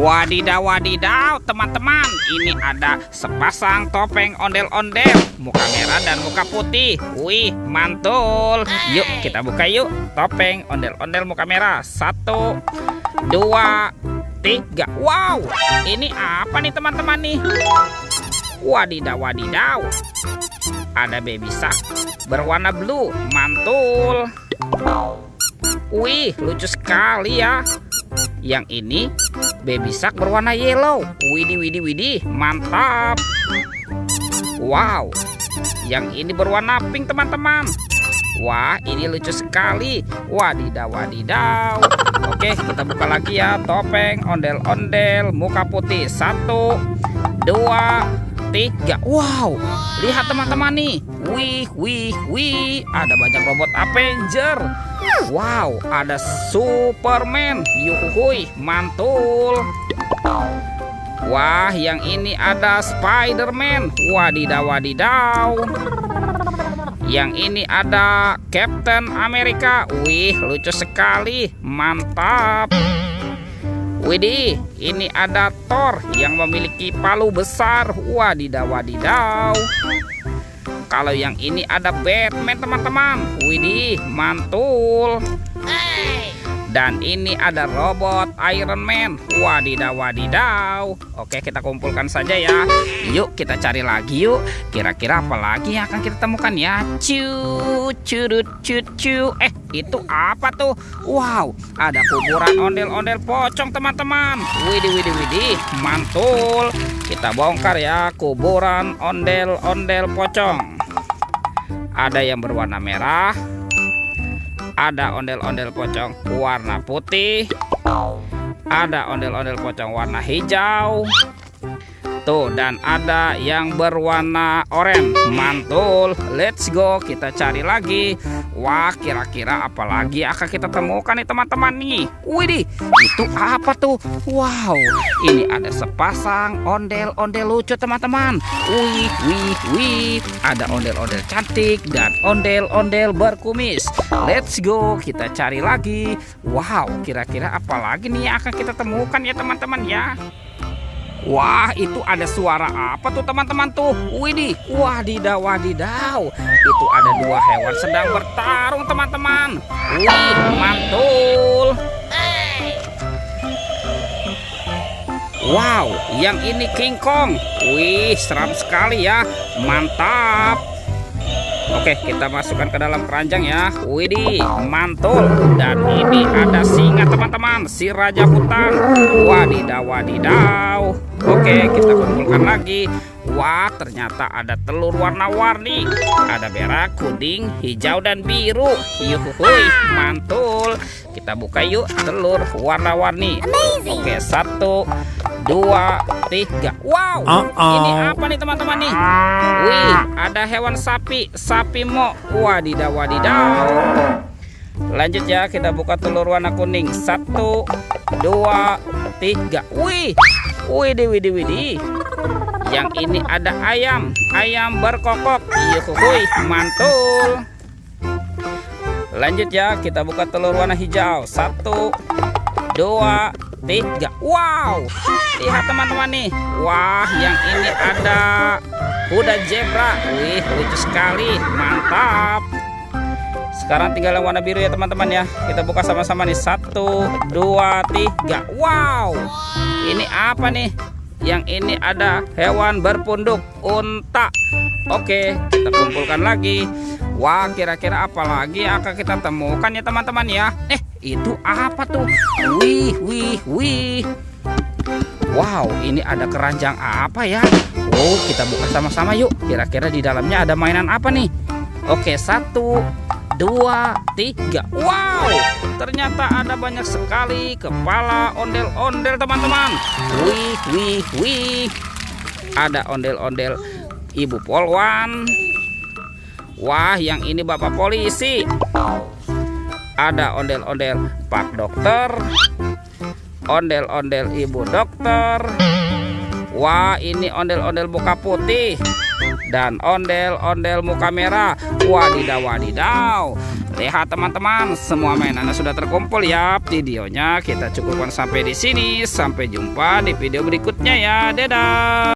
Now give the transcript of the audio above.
Wadidaw, wadidaw, teman-teman. Ini ada sepasang topeng ondel-ondel, muka merah dan muka putih. Wih, mantul. Yuk, kita buka yuk. Topeng ondel-ondel muka merah. 1, 2, 3. Wow, ini apa nih teman-teman nih? Wadidaw, wadidaw. Ada baby shark berwarna blue, mantul. Wih, lucu sekali ya. Yang ini baby shark berwarna yellow. Widih, widih, widih, mantap. Wow, yang ini berwarna pink teman-teman. Wah, ini lucu sekali. Wadidaw, wadidaw. Oke, kita buka lagi ya. Topeng ondel-ondel muka putih. 1, 2, 3. Wow, lihat teman-teman nih. Wih, wih, wih. Ada banyak robot Avenger. Wow, ada Superman. Yuhuhui, mantul. Wah, yang ini ada Spiderman. Wadidaw, wadidaw. Yang ini ada Captain America. Wih, lucu sekali. Mantap. Widih, ini ada Thor yang memiliki palu besar. Wadidaw, wadidaw. Kalau yang ini ada Batman teman-teman. Widih, mantul. Dan ini ada robot Iron Man. Wadidaw, wadidaw. Oke, kita kumpulkan saja ya. Yuk, kita cari lagi yuk. Kira-kira apa lagi yang akan kita temukan ya? Curut, cu. Itu apa tuh? Wow, ada kuburan ondel-ondel pocong teman-teman. Widih, widih, widih, mantul. Kita bongkar ya kuburan ondel-ondel pocong. Ada yang berwarna merah. Ada ondel-ondel pocong warna putih. Ada ondel-ondel pocong warna hijau. Tuh, dan ada yang berwarna oranye. Mantul. Let's go, kita cari lagi. Wah, kira-kira apa lagi akan kita temukan nih teman-teman nih? Widih, itu apa tuh? Wow, ini ada sepasang ondel-ondel lucu teman-teman. Wih, wih, wih. Ada ondel-ondel cantik dan ondel-ondel berkumis. Let's go, kita cari lagi. Wow, kira-kira apa lagi nih yang akan kita temukan ya teman-teman ya? Wah, itu ada suara apa tuh teman-teman tuh? Widih, wadidaw, wadidaw. Itu ada 2 hewan sedang bertarung teman-teman. Wih, mantul. Wow, yang ini King Kong. Wih, seram sekali ya. Mantap. Oke, kita masukkan ke dalam keranjang ya. Widih, mantul. Dan ini ada singa teman-teman, si raja hutan. Wadidaw, wadidaw. Oke, kita kumpulkan lagi. Wah, ternyata ada telur warna-warni. Ada merah, kuning, hijau, dan biru. Yuhuhui, mantul. Kita buka yuk telur warna-warni. Oke, 1, 2, 3. Wow, ini apa nih teman-teman nih? Wih, ada hewan sapi, sapi mo. Wadidaw, wadidaw. Lanjut ya, kita buka telur warna kuning. 1, 2, 3. Wih, widih, widih, widih. Yang ini ada ayam, ayam berkokok. Yuhuhui, mantul. Lanjut ya, kita buka telur warna hijau. 1, 2, 3. Wow, lihat teman-teman nih. Wah, yang ini ada kuda zebra. Wih, lucu sekali, mantap. Sekarang tinggal yang warna biru ya teman-teman ya. Kita buka sama-sama nih. 1, 2, 3. Wow, ini apa nih? Yang ini ada hewan berpunduk, unta. Oke, kita kumpulkan lagi. Wah, kira-kira apa lagi yang akan kita temukan ya teman-teman ya? Itu apa tuh? Wih, wih, wih. Wow, ini ada keranjang apa ya? Oh, kita buka sama-sama yuk. Kira-kira di dalamnya ada mainan apa nih? Oke, 1, 2, 3. Wow, ternyata ada banyak sekali kepala ondel-ondel teman-teman. Wih, wih, wih. Ada ondel-ondel Ibu Polwan. Wah, yang ini Bapak Polisi. Ada ondel-ondel Pak Dokter. Ondel-ondel Ibu Dokter. Wah, ini ondel-ondel muka putih. Dan ondel-ondel muka merah. Wadidaw, wadidaw. Sehat teman-teman, semua mainannya sudah terkumpul ya. Videonya kita cukupkan sampai di sini. Sampai jumpa di video berikutnya ya. Dadah.